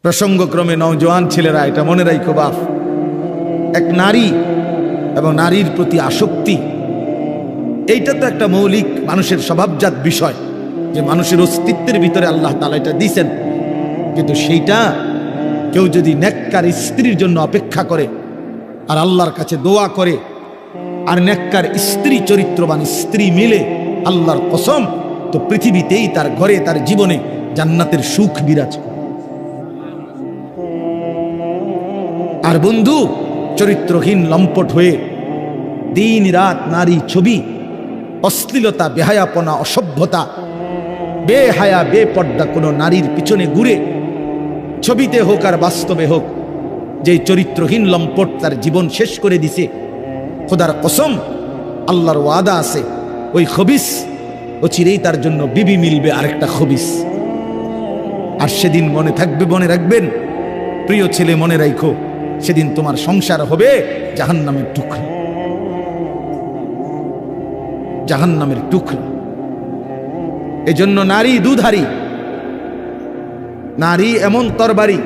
প্রসঙ্গক্রমে নওজোয়ান ছেলেরা এটা মনে রাখো বাপ, এক নারী এবং নারীর প্রতি আসক্তি, এইটা তো একটা মৌলিক মানুষের স্বভাবজাত বিষয়, যে মানুষের অস্তিত্বের ভিতরে আল্লাহ তাআলা এটা দিয়েছেন। কিন্তু সেইটা কেউ যদি নেককার স্ত্রীর জন্য অপেক্ষা করে আর আল্লাহর কাছে দোয়া করে আর নেককার স্ত্রী, চরিত্রবান স্ত্রী মিলে, আল্লাহর কসম, তো পৃথিবীতেই তার ঘরে, তার জীবনে জান্নাতের সুখ বিরাজ করে। আর বন্ধু, চরিত্রহীন লম্পট হয়ে দিন রাত নারী ছবি, অশ্লীলতা, বেহায়াপনা, অসভ্যতা, বেহায়া বেপর্দা কোনো নারীর পিছনে ঘুরে, ছবিতে হোক আর বাস্তবে হোক, যে চরিত্রহীন লম্পট তার জীবন শেষ করে দিছে, খোদার কসম, আল্লাহর ওয়াদা আছে, ওই খবিস ও চিরেই তার জন্য বিবি মিলবে আরেকটা খবিস। আর সেদিন মনে থাকবে, মনে রাখবেন প্রিয় ছেলে, মনে রাখো, সেদিন তোমার সংসার হবে জাহান্নামের টুকরা, জাহান্নামের টুকরা। এজন্য নারী দুধারী, নারী এমন তরবারি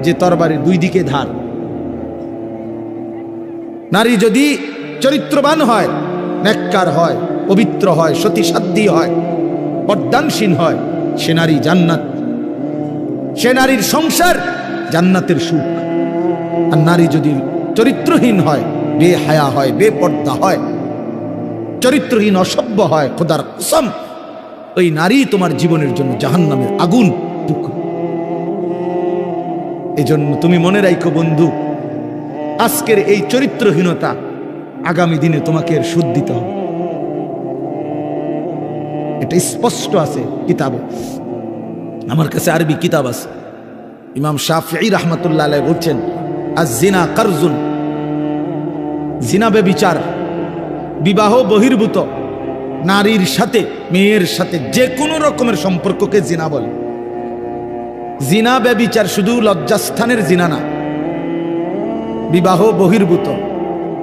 যে তরবারির দুই দিকে ধার। নারী যদি চরিত্রবান হয়, নেককার হয়, পবিত্র হয়, সতীসাধ্যী হয়, পর্দানসীন হয়, সে নারী জান্নাত, সে নারীর সংসার জান্নাতের সুখ। আর নারী যদি চরিত্রহীন হয়, বেহায়া হয়, বেপর্দা হয়, চরিত্রহীন, অসভ্য হয়, খোদার কসম, ওই নারী তোমার জীবনের জন্য জাহান্নামের আগুন টুকরো। এজন্য তুমি মনে রাখো বন্ধু, আজকের এই চরিত্রহীনতা আগামী দিনে তোমাকে এর সুদ দিতে হবে। এটা স্পষ্ট আছে কিতাবে, আমার কাছে আরবি কিতাব আছে। ইমাম শাফিঈ রাহমাতুল্লাহ আলাইহি বলছেন, আয-জিনা কারজুন, জিনা ব্যভিচার, বিবাহ বহির্ভূত নারীর সাথে, মেয়ের সাথে যে কোনো রকমের সম্পর্ককে জিনা বলে। জিনা ব্যভিচার শুধু লজ্জাস্থানের জিনা না, বিবাহ বহির্ভূত।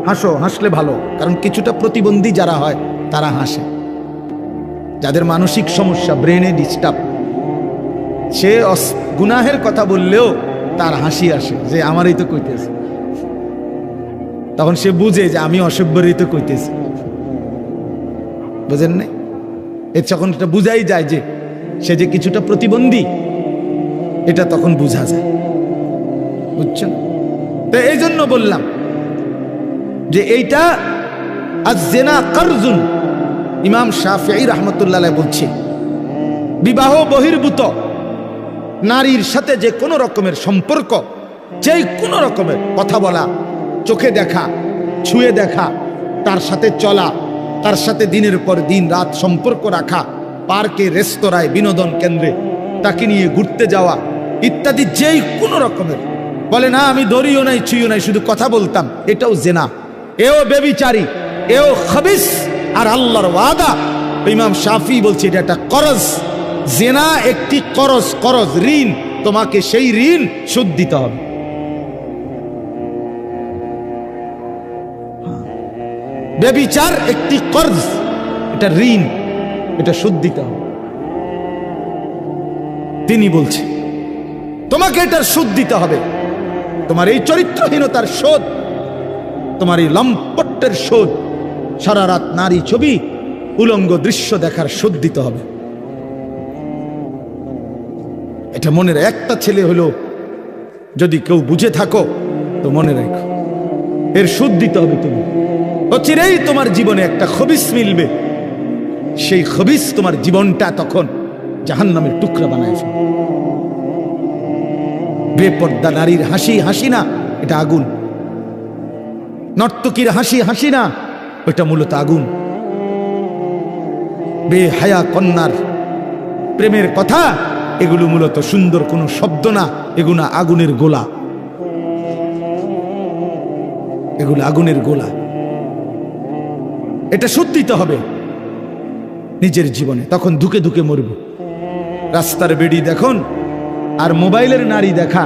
হাসো, হাসলে ভালো, কারণ কিছুটা প্রতিবন্ধী যারা হয় তারা হাসে, যাদের মানসিক সমস্যা, ব্রেনে ডিস্টার্ব, সে গুনাহের কথা বললেও তার হাসি আসে, যে আমারই তো কইতেছে, তখন সে বুঝে যে আমি অসভ্যরই তো কইতেছি, বুঝেন নাই? এর যখন এটা বুঝাই যায় যে সে যে কিছুটা প্রতিবন্ধী, এটা তখন বুঝা যায়, বুঝছেন? তো এই জন্য বললাম যে এইটা আয-জিনা কারজুন। ইমাম শাফিঈ রাহমাতুল্লাহ আলাইহি বলছে, বিবাহ বহির্ভূত নারীর সাথে যে কোনো রকমের সম্পর্ক, যে কোনো রকমের কথা বলা, চোখে দেখা, ছুঁয়ে দেখা, তার সাথে চলা, তার সাথে দিনের পর দিন রাত সম্পর্ক রাখা, পার্কে, রেস্তোরাঁয়, বিনোদন কেন্দ্রে তাকে নিয়ে ঘুরতে যাওয়া ইত্যাদি, যেই কোনো রকমের, বলে না আমি ধরিও নাই, ছুঁইও নাই, শুধু কথা বলতাম, এটাও জেনা, এও বেবিচারী, এও খবিস। আর আল্লাহর ওয়াদা, ইমাম শাফি বলছে এটা একটা করজ, জেনা একটি করজ, করজ ঋণ, তোমাকে সেই ঋণ শোধ দিতে হবে। বেবিচার একটি কর্জ, এটা ঋণ, এটা শোধ দিতে হবে। তিনি বলছে তোমাকে এটার শোধ দিতে হবে, তোমার এই চরিত্রহীনতার শোধ, তোমার এই লম্পটের শোধ, সারা রাত নারী ছবি, উলঙ্গ দৃশ্য দেখার শোধ দিতে হবে। এটা মনের একটা ছেলে হলো যদি কেউ বুঝে থাকো তো মনে রেখো, এর শোধ দিতে হবে। তুমি অচিরেই তোমার জীবনে একটা খবিস মিলবে, সেই খবিস তোমার জীবনটা তখন জাহান্নামের টুকরা বানায় ফেলবে। বেপর্দা নারীর হাসি, হাসি না, এটা আগুন। নর্তকীর হাসি, হাসি না, ওটা মূলত আগুন। বেহায়া কন্যার প্রেমের কথা, এগুলো মূলত সুন্দর কোনো শব্দ না, এগুলো আগুনের গোলা, এগুলো আগুনের গোলা। এটা শোধ দিতে হবে নিজের জীবনে, তখন ধুকে ধুকে মরব। রাস্তার বেড়ি দেখুন আর মোবাইলের নারী দেখা,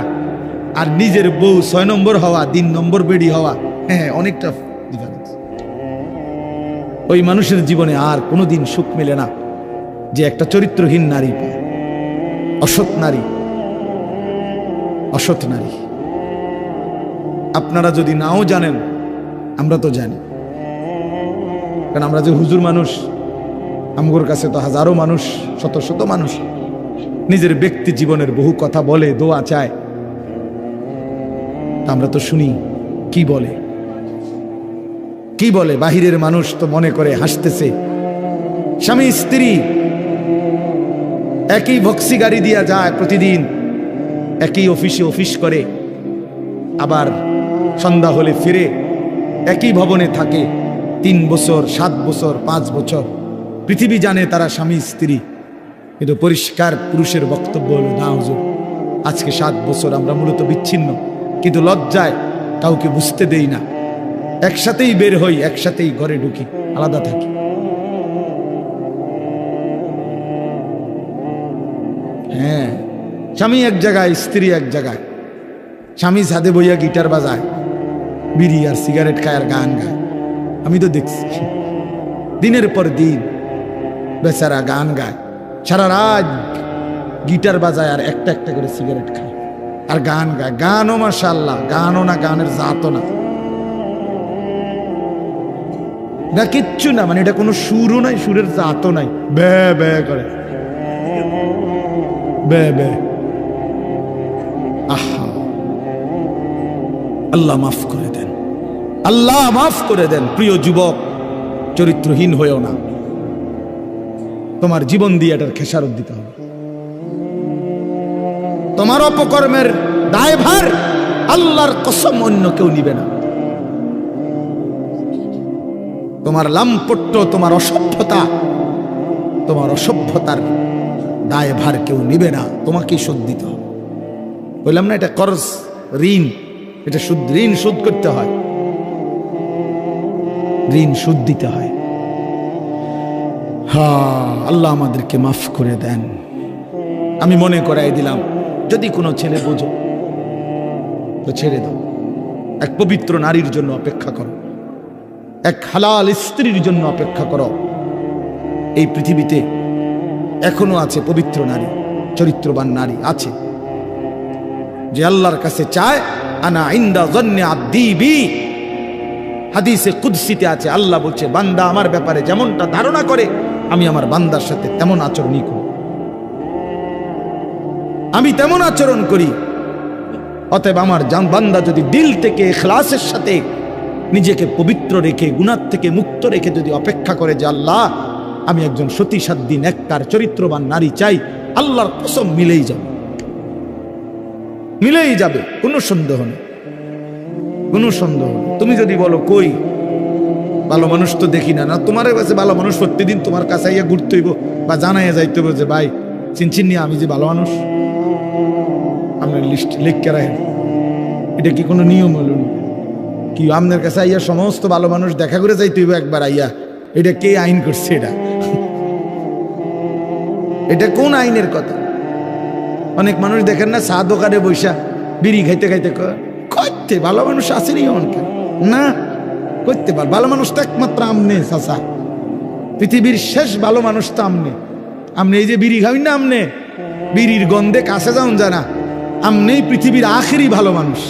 আর নিজের বউ 6 নম্বর হওয়া, 3 নম্বর বেড়ি হওয়া, হ্যাঁ, অনেকটা ডিফারেন্স। ওই মানুষের জীবনে আর কোনোদিন সুখ মেলে না যে একটা চরিত্রহীন নারী পায়, অসৎ নারী, অসৎ নারী। আপনারা যদি নাও জানেন, আমরা তো জানি, কারণ আমরা যে হুজুর মানুষ, আমগোর কাছে তো হাজারো মানুষ, শত শত মানুষ নিজের ব্যক্তি জীবনের বহু কথা বলে, দোয়া চায়, তা আমরা তো শুনি কি বলে, কি বলে। বাহিরের মানুষ তো মনে করে হাসতেছে, স্বামী স্ত্রী একই ভক্সি গাড়ি দিয়া যায় প্রতিদিন, একই অফিসে অফিস করে, আবার সন্ধ্যা হলে ফিরে, একই ভবনে থাকে 3 বছর 7 বছর 5 বছর। পৃথিবী জানে তারা স্বামী স্ত্রী, কিন্তু পরিষ্কার পুরুষের বক্তব্য হলো, না হুজুর, আজকে 7 বছর আমরা মূলত বিচ্ছিন্ন, কিন্তু লজ্জায় কাউকে বুঝতে দেই না, একসাথেই বের হই, একসাথেই ঘরে ঢুকি, আলাদা থাকি। হ্যাঁ, স্বামী এক জায়গায়, স্ত্রী এক জায়গায়। স্বামী ছাদে বইয়া গিটার বাজায়, বিড়ি আর সিগারেট খায় আর গান গায়। আমি তো দেখছি দিনের পর দিন বেচারা গান গায়, সারা রাত গিটার বাজায় আর একটা একটা করে সিগারেট খায় আর গান গায়। গানও মাশাআল্লাহ, গানও না, গানের জাতও না, না কিচ্ছু না, মানে এটা কোনো সুরও নাই, সুরের জাতও নাই, বে বে করে, বে বে। আহা, আল্লাহ মাফ করে দেন, আল্লাহ মাফ করে দেন। প্রিয় যুবক, চরিত্রহীন হয়েও না, তোমার জীবন দিয়ে এটার খেসারত দিতে হবে। তোমার অপকর্মের দায়ভার আল্লাহর কসম অন্য কেউ নিবে না। তোমার লাম্পট্য, তোমার অসভ্যতা, তোমার অসভ্যতার দায়ভার কেউ নিবে না, তোমাকেই শোধ দিতে হবে। বললাম না, এটা কর্জ, ঋণ, এটা সুদ, ঋণ শোধ করতে হয়, ঋণ সুদ দিতে হয়। হ্যাঁ, আল্লাহ আমাদেরকে মাফ করে দেন। আমি মনে করাই দিলাম, যদি কোনো ছেলে বোঝো তো ছেড়ে দাও, এক পবিত্র নারীর জন্য অপেক্ষা করো, এক হালাল স্ত্রীর জন্য অপেক্ষা করো। এই পৃথিবীতে এখনো আছে পবিত্র নারী, চরিত্রবান নারী আছে, যে আল্লাহর কাছে চায়, আনা ইনদা যন্নি আব্দি বি। হাদিসে কুদসিতে আছে, আল্লাহ বলছে, বান্দা আমার ব্যাপারে যেমনটা ধারণা করে আমি আমার বান্দার সাথে তেমন আচরণই করি, আমি তেমন আচরণ করি। অতএব আমার বান্দা যদি দিল থেকে ইখলাসের সাথে নিজেকে পবিত্র রেখে, গুনাহ থেকে মুক্ত রেখে যদি অপেক্ষা করে যে আল্লাহ, আমি একজন সতী সাধ্বী নেককার চরিত্রবান নারী চাই, আল্লাহর কসম মিলেই যাবে, মিলেই যাবে, কোনো সন্দেহ নেই, কোনো সন্দেহ নেই। তুমি যদি বলো কই ভালো মানুষ তো দেখি না, না তোমার কাছে ভালো মানুষ প্রতিদিন তোমার কাছে আইয়া ঘুরতে হইব বা জানাইয়া যাইতে হইব যে ভাই চিনচিন নিয়ে আমি যে ভালো মানুষ, আপনার লিস্ট লিখকে রাখেন, এটা কি কোনো নিয়ম হলো কি? আপনার কাছে আইয়া সমস্ত ভালো মানুষ দেখা করে যাইতে হইব একবার আইয়া? এটা কে আইন করছে? এটা কোন আইনের কথা? অনেক মানুষ দেখেন না, চা দোকানে বৈশা বিড়ি খাইতে খাইতে করতে ভালো মানুষ আসেনি অনেকে না করতে পার। ভালো মানুষ তো একমাত্র আমনে চাচা, পৃথিবীর শেষ ভালো মানুষ তো আমনে। আমনে এই যে বিড়ি খাবেন না, আমনে বিড়ির গন্ধে কাছে যান জানা, আমনেই পৃথিবীর আখেরি ভালো মানুষ।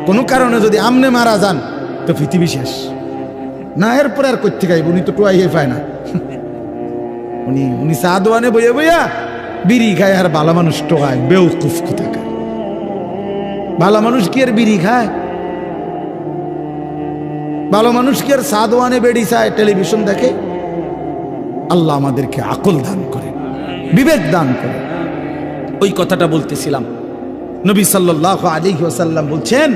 কোনো কারণে যদি আমনে মারা যান তো পৃথিবী শেষ না। এরপরে আর করতে খাইব, উনি তো টোয়াই পায় না, উনি চা দোয়ানে বইয়া বইয়া বিড়ি খায় আর ভালো মানুষ টোয়ায়। বেউকুফ কোথাকার, ভালো মানুষ কি আর বিড়ি খায়? ভালো মানুষ কি আর চা দোয়ানে বেড়ি চায়, টেলিভিশন দেখে? আল্লাহ আমাদেরকে আকল দান করে, বিবেক দান করে। ওই কথাটা বলতেছিলাম, নবী সাল্লাল্লাহু আলাইহি ওয়াসাল্লাম বলছেন,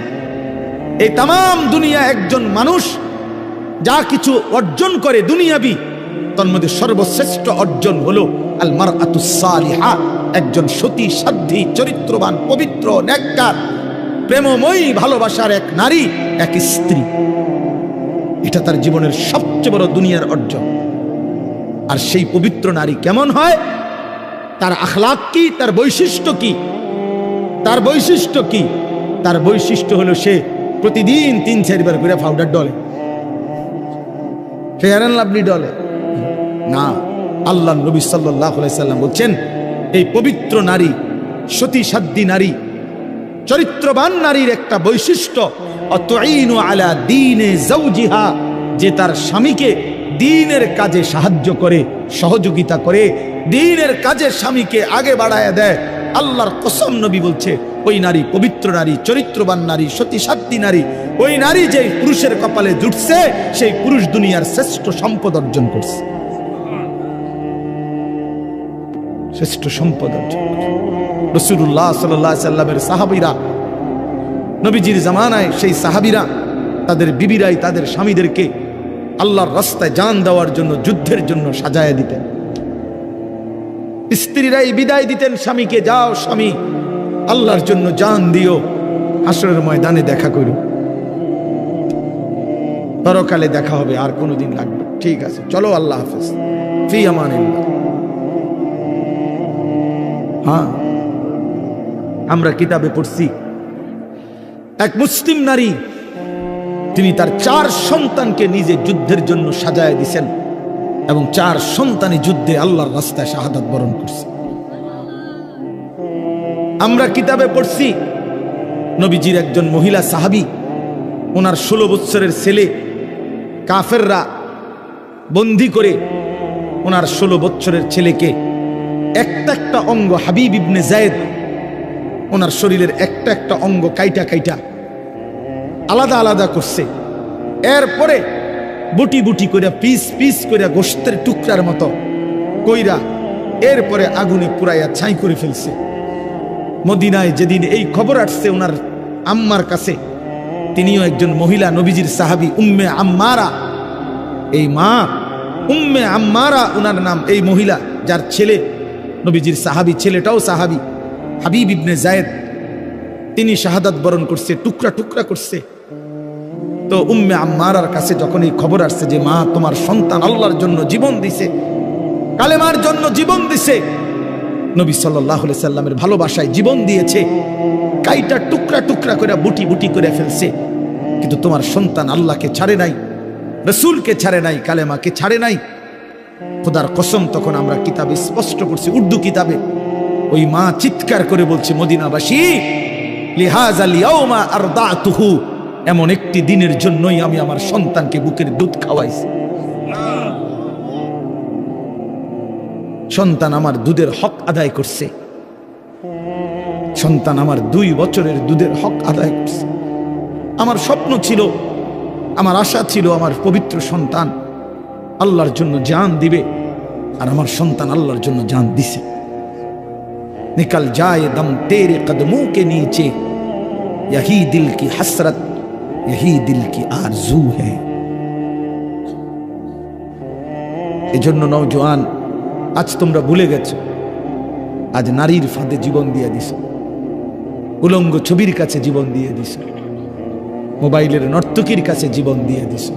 এই তাম দুনিয়া একজন মানুষ যা কিছু অর্জন করে দুনিয়াবি, তার মধ্যে সর্বশ্রেষ্ঠ অর্জন হলো আল মারআতুস সালিহা, একজন সতী সাধ্বী চরিত্রবান পবিত্র নেককার প্রেমময়ী ভালোবাসার এক নারী, এক স্ত্রী। এটা তার জীবনের সবচেয়ে বড় দুনিয়ার অর্জন। আর সেই পবিত্র নারী কেমন হয়, তার আখলাক কি, তার বৈশিষ্ট্য কি? তার বৈশিষ্ট্য কি? তার বৈশিষ্ট্য হলো সে প্রতিদিন 3-4 বার করে powder Dole, fair and lovely ডলে না। আল্লাহ নবী সাল্লাল্লাহু আলাইহি সাল্লাম বলছেন, এই পবিত্র নারী, সতী সাধ্বী নারী, চরিত্রবান নারীর একটা বৈশিষ্ট্য অতুইনু আলা দীনে যাওজিহা, যে তার স্বামীকে দ্বীনের কাজে সাহায্য করে, সহযোগিতা করে, দ্বীনের কাজে স্বামীকে আগে বাড়ায় দেয়। আল্লাহর কসম, নবী বলছে ওই নারী পবিত্র নারী, চরিত্রবান নারী, সতী সাধ্বী নারী। ওই নারী যে পুরুষের কপালে জুটছে, সেই পুরুষ দুনিয়ার শ্রেষ্ঠ সম্পদ অর্জন করছে, শ্রেষ্ঠ সম্পদ অর্জন। রাসূলুল্লাহ সাল্লাল্লাহু আলাইহি সাল্লামের সাহাবীরা, নবীজির জামানায় সেই সাহাবীরা তাদের বিবিরাই তাদের স্বামীদেরকে আল্লাহর রাস্তায় জান দেওয়ার জন্য, যুদ্ধের জন্য সাজায় দিতেন। স্ত্রীরাই বিদায় দিতেন স্বামীকে, যাও স্বামী, আল্লাহর জন্য জান দিও, হাসরের ময়দানে দেখা করো, পরকালে দেখা হবে, আর কোনোদিন লাগবে, ঠিক আছে চলো, আল্লাহ হাফেজ, ফি আমানিল্লাহ। হ্যাঁ, আমরা কিতাবে পড়ছি এক মুসলিম নারী, তিনি তার 4 সন্তানকে নিজে যুদ্ধের জন্য সাজায় দিছেন এবং 4 সন্তানই যুদ্ধে আল্লাহর রাস্তায় শাহাদাত বরণ করছে। আমরা কিতাবে পড়ছি নবীজির একজন মহিলা সাহাবী, ওনার 16 বছরের ছেলে কাফেররা বন্দী করে ওনার 16 বছরের ছেলেকে একটা একটা অঙ্গ, হাবিব ইবনে যায়েদ ওনার শরীরের একটা একটা অঙ্গ কাইটা কাইটা আলাদা আলাদা করছে। এরপরে বুটি বুটি করে, পিস পিস করে, গোশতের টুকরার মতো কইরা এরপরে আগুনে পুরাইয়া ছাই করে ফেলছে। মদিনায় যেদিন এই খবর আসছে ওনার আম্মার কাছে, তিনিও একজন মহিলা, নবীজির সাহাবী উম্মে আম্মারা। এই মা উম্মে আম্মারা ওনার নাম। এই মহিলা যার ছেলে নবীজির সাহাবী, ছেলেটাও সাহাবী, হাবিব ইবনে যায়েদ, তিনি শাহাদাত বরণ করছে, টুকরা টুকরা করছে। তো উম্মে আম্মারার কাছে যখন এই খবর আসছে যে মা, তোমার সন্তান আল্লাহর জন্য জীবন দিছে, কালেমার জন্য জীবন দিছে, নবী সাল্লাল্লাহু আলাইহি সাল্লামের ভালোবাসায় জীবন দিয়েছে, কাইটা টুকরা টুকরা করে বুটি বুটি করে ফেলছে, কিন্তু তোমার সন্তান আল্লাহকে ছাড়ে নাই, রাসূলকে ছাড়ে নাই, কালেমাকে ছাড়ে নাই। খোদার কসম, তখন আমরা কিতাবে স্পষ্ট করছি, উর্দু কিতাবে, ওই মা চিৎকার করে বলছে, মদিনাবাসী, লিহাযাল ইয়াউমা আরদাতুহু, এমন একটি দিনের জন্যই আমি আমার সন্তানকে বুকের দুধ খাওয়াইছি। সন্তান আমার দুধের হক আদায় করছে, সন্তান আমার 2 বছরের দুধের হক আদায় করছে। আমার স্বপ্ন ছিল, আমার আশা ছিল, আমার পবিত্র সন্তান আল্লাহর জন্য জান দিবে, আর আমার সন্তান আল্লাহর জন্য জান দিছে। निकल जाए दम तेरे कदमों के नीचे, यही दिल की हसरत, यही दिल की आरजू है। এজন্য নওজোয়ান, আজ তোমরা ভুলে গেছো, আজ নারীর ফাঁদে জীবন দিয়ে দিছো, উলঙ্গ ছবির কাছে জীবন দিয়ে দিছো, মোবাইলের নর্তকীর কাছে জীবন দিয়ে দিছো,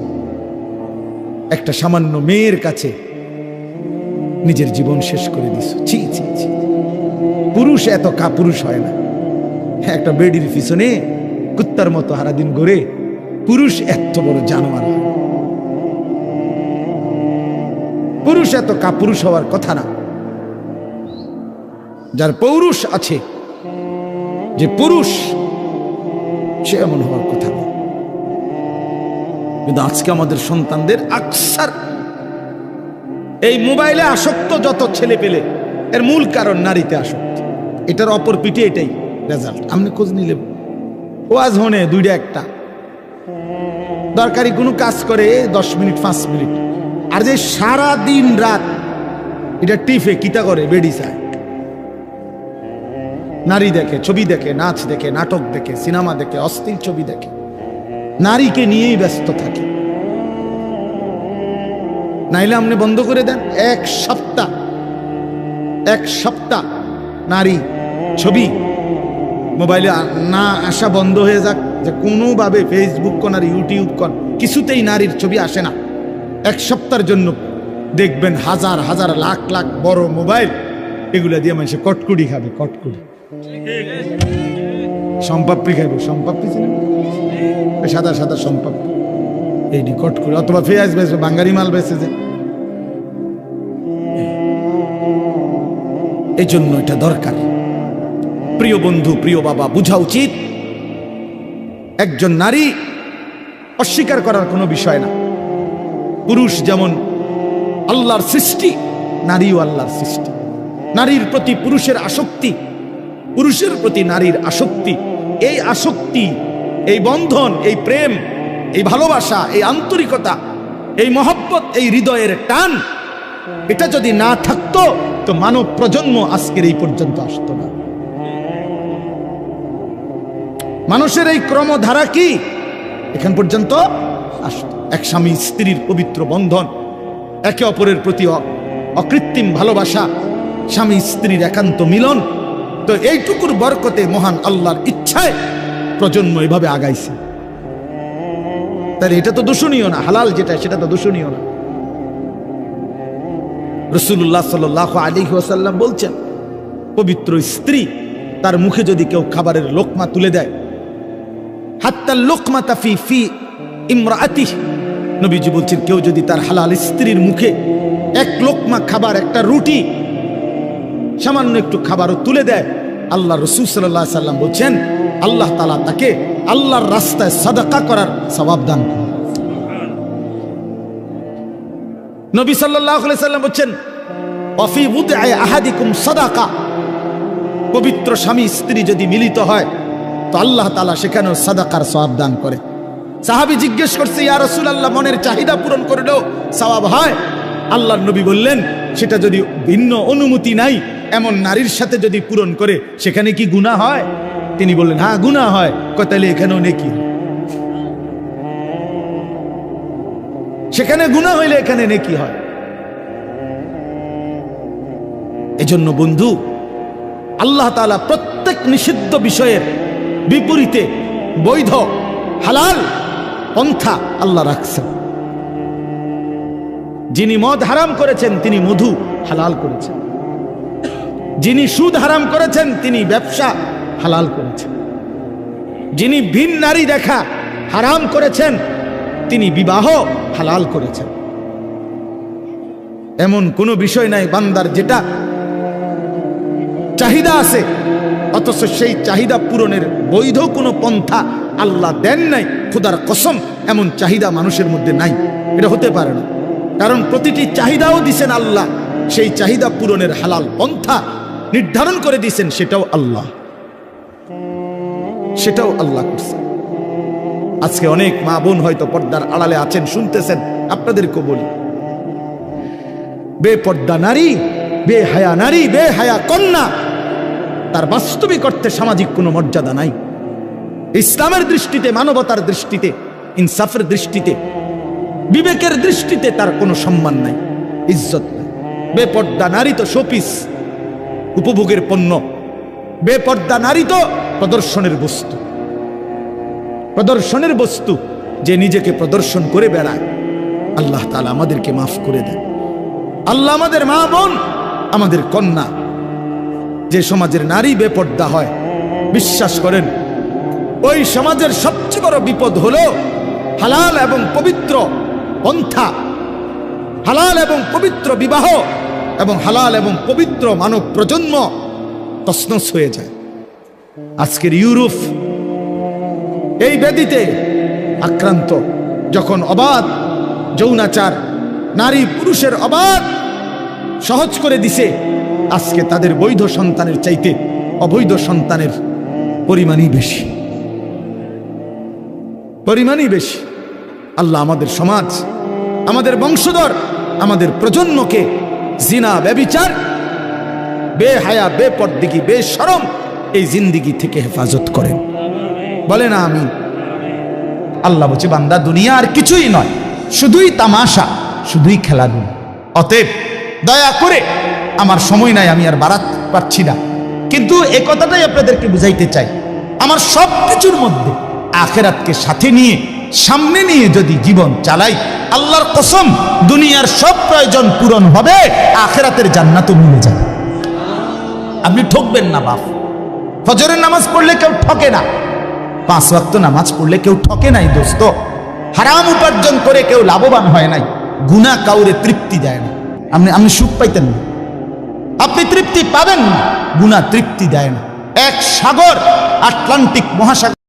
একটা সামান্য মেয়ের কাছে নিজের জীবন শেষ করে দিছো। ছি ছি ছি, পুরুষ এত কাপুরুষ হয় না। একটা বেডির পিছনে কুত্তার মতো সারাদিন ঘুরে, পুরুষ এত বড় জানোয়ার হয়। পুরুষ এত কাপুরুষ হওয়ার কথা না। যার পৌরুষ আছে, যে পুরুষ, সে এমন হওয়ার কথা না। কিন্তু আজকে আমাদের সন্তানদের আকসার এই মোবাইলে আসক্ত যত ছেলে পেলে, এর মূল কারণ নারীতে আসক্ত। এটার অপর পিঠে এটাই রেজাল্ট। আপনি খোঁজ নিলে ওয়াজ হনে 2টা 1টা দরকারি কোনো কাজ করে 10 মিনিট 5 মিনিট, আর যে সারা দিন রাত এটা টিফে কিতা করে, বেডি চায়, নারী দেখে, ছবি দেখে, নাচ দেখে, নাটক দেখে, সিনেমা দেখে, অস্থির ছবি দেখে, নারীকে নিয়েই ব্যস্ত থাকে। নাইলে আপনি বন্ধ করে দেন, এক সপ্তাহ নারী ছবি মোবাইলে না আসা বন্ধ হয়ে যাক, যে কোনোভাবে ফেসবুক কোন আর ইউটিউব কোন কিছুতেই নারীর ছবি আসে না। 1 সপ্তাহের জন্য দেখবেন হাজার হাজার লাখ লাখ বড় মোবাইল, এগুলা দিয়ে মানুষ কটকুড়ি খাবে, কটকুড়ি, সম্পাপ্পি খাইবে, সম্পাপ্পি ছিলেন সাদা সাদা সম্পাপ্পি, এইটি কটকুড়ি, অথবা পেঁয়াজ বেচবে, বাঙ্গারি মাল বেচে যে। এই জন্য এটা দরকার। প্রিয় বন্ধু, প্রিয় বাবা, বোঝা উচিত একজন নারী অস্বীকার করার কোনো বিষয় না। পুরুষ যেমন আল্লাহর সৃষ্টি, নারীও আল্লাহর সৃষ্টি। নারীর প্রতি পুরুষের আসক্তি, পুরুষের প্রতি নারীর আসক্তি, এই আসক্তি, এই বন্ধন, এই প্রেম, এই ভালোবাসা, এই আন্তরিকতা, এই মহব্বত, এই হৃদয়ের টান, এটা যদি না থাকতো তো মানব প্রজন্ম আজকের এই পর্যন্ত আসতো না। মানুষের এই ক্রমধারা কি এখান পর্যন্ত আসতো? এক স্বামী স্ত্রীর পবিত্র বন্ধন, একে অপরের প্রতি অকৃত্রিম ভালোবাসা, স্বামী স্ত্রীর একান্ত মিলন। তো এইটুকুর বরকতে মহান আল্লাহর ইচ্ছায় প্রজন্ম এভাবে আগাইছে। তাহলে এটা তো দূষণীয় না, হালাল যেটা সেটা তো দূষণীয় না। রাসূলুল্লাহ সাল্লাল্লাহু আলাইহি ওয়াসাল্লাম বলছেন, পবিত্র স্ত্রী তার মুখে যদি কেউ খাবারের লোকমা তুলে দেয়, হাত্তা লোকমাতা ফি ফি ইমরাআতিহি, নবীজি বলছেন কেউ যদি তার হালাল স্ত্রীর মুখে এক লোকমা খাবার, একটা রুটি, সামান্য একটু খাবারও তুলে দেয়, আল্লাহ রাসূল সাল্লাল্লাহু আলাইহি ওয়াসাল্লাম বলছেন আল্লাহ তাআলা তাকে আল্লাহর রাস্তায় সাদাকা করার সওয়াব দান করেন। নবী সাল্লাল্লাহু আলাইহি ওয়াসাল্লাম বলছেন ওয়াফি বুদআই আহাদিকুম সাদাকা, পবিত্র স্বামী স্ত্রী যদি মিলিত হয় তো আল্লাহ তাআলা সেখানেও সাদাকার সওয়াব দান করে। সাহাবী জিজ্ঞেস করছে, ইয়া রাসূলুল্লাহ, মনের চাহিদা পূরণ করলেও সওয়াব হয়? আল্লাহর নবী বললেন, সেটা যদি ভিন্ন অনুমতি নাই এমন নারীর সাথে যদি পূরণ করে সেখানে কি গুনাহ হয়? তিনি বললেন, হ্যাঁ গুনাহ হয়। তাহলে এখানেও নেকি, সেখানে গুনাহ হইলে এখানে নেকি হয়। এজন্য বন্ধু, আল্লাহ তাআলা প্রত্যেক নিষিদ্ধ বিষয়ের বিপরীতে বৈধ হালাল পন্থা আল্লাহ রাখছেন। যিনি মদ হারাম করেছেন তিনি মধু হালাল করেছেন, যিনি সুদ হারাম করেছেন তিনি ব্যবসা হালাল করেছেন, যিনি ভিন নারী দেখা হারাম করেছেন তিনি বিবাহ হালাল করেছেন। এমন কোনো বিষয় নাই বান্দার যেটা চাহিদা আছে অথচ সেই চাহিদা পূরণের বৈধ কোনো পন্থা আল্লাহ দেন নাই। খোদার কসম, এমন চাহিদা মানুষের মধ্যে নাই, এটা হতে পারে না। কারণ প্রতিটি চাহিদাও দিছেন আল্লাহ, সেই চাহিদা পূরণের হালাল পন্থা নির্ধারণ করে দিয়েছেন, সেটাও আল্লাহ করছেন। আজকে অনেক মা বোন হয়তো পর্দার আড়ালে আছেন, শুনতেছেন, আপনাদেরকে বলি, বেপর্দা নারী, বেহায়া নারী, বেহায়া কন্যা, তার বাস্তবিক অর্থে সামাজিক কোনো মর্যাদা নাই। ইসলামের দৃষ্টিতে, মানবতার দৃষ্টিতে, ইনসাফের দৃষ্টিতে, বিবেকের দৃষ্টিতে তার কোনো সম্মান নাই, ইজ্জত নাই। বেপর্দা নারী তো শোপিস, উপভোগের পণ্য। বেপর্দা নারী তো প্রদর্শনের বস্তু, প্রদর্শনের বস্তু, যে নিজেকে প্রদর্শন করে বেড়ায়। আল্লাহ তাআলা আমাদেরকে মাফ করে দেন। আল্লাহ আমাদের মা বোন, আমাদের কন্যা, যে সমাজের নারী বেপর্দা হয়, বিশ্বাস করেন ওই সমাজের সবচেয়ে বড় বিপদ হলো হালাল এবং পবিত্র পন্থা, হালাল এবং পবিত্র বিবাহ এবং হালাল এবং পবিত্র মানব প্রজন্ম তছনছ হয়ে যায়। আজকের ইউরোপ এই ব্যাধিতে আক্রান্ত, যখন অবাধ যৌনাচার, নারী পুরুষের অবাধ সহজ করে দিছে, আজকে তাদের বৈধ সন্তানের চাইতে অবৈধ সন্তানের পরিমাণই বেশি। আল্লাহ আমাদের সমাজ, আমাদের বংশধর, আমাদের প্রজন্মকে জিনা, ব্যভিচার, বেহায়া, বেপরদিগি, বেশরম এই জিন্দিগি থেকে হেফাজত করেন। বলে না আমি। আল্লাহ বলছে, বান্দা দুনিয়া আর কিছুই নয়, শুধুই তামাশা, শুধুই খেলাধুলা। অতএব দয়া করে, আমার সময় নাই, আমি আর বাড়াতে পারছি না, কিন্তু এ কথাটাই আপনাদেরকে বুঝাইতে চাই, আমার সব কিছুর মধ্যে আখিরাতকে সাথে নিয়ে, সামনে নিয়ে যদি জীবন চালাই, আল্লাহর কসম দুনিয়ার সব প্রয়োজন পূরণ হবে, আখিরাতের জান্নাতও মিলে যাবে। আপনি ঠকবেন না বাপ। ফজরের নামাজ পড়লে কেউ ঠকে না, 5 ওয়াক্ত নামাজ পড়লে কেউ ঠকে নাই দোস্ত। হারাম উপার্জন করে কেউ লাভবান হয় নাই। গুনাহ কাউরে তৃপ্তি দেয় না। আপনি সুখ পাইতেন না, আপনি তৃপ্তি পাবেন না, গুনাহ তৃপ্তি দেয় না। এক সাগর, আটলান্টিক মহাসাগর।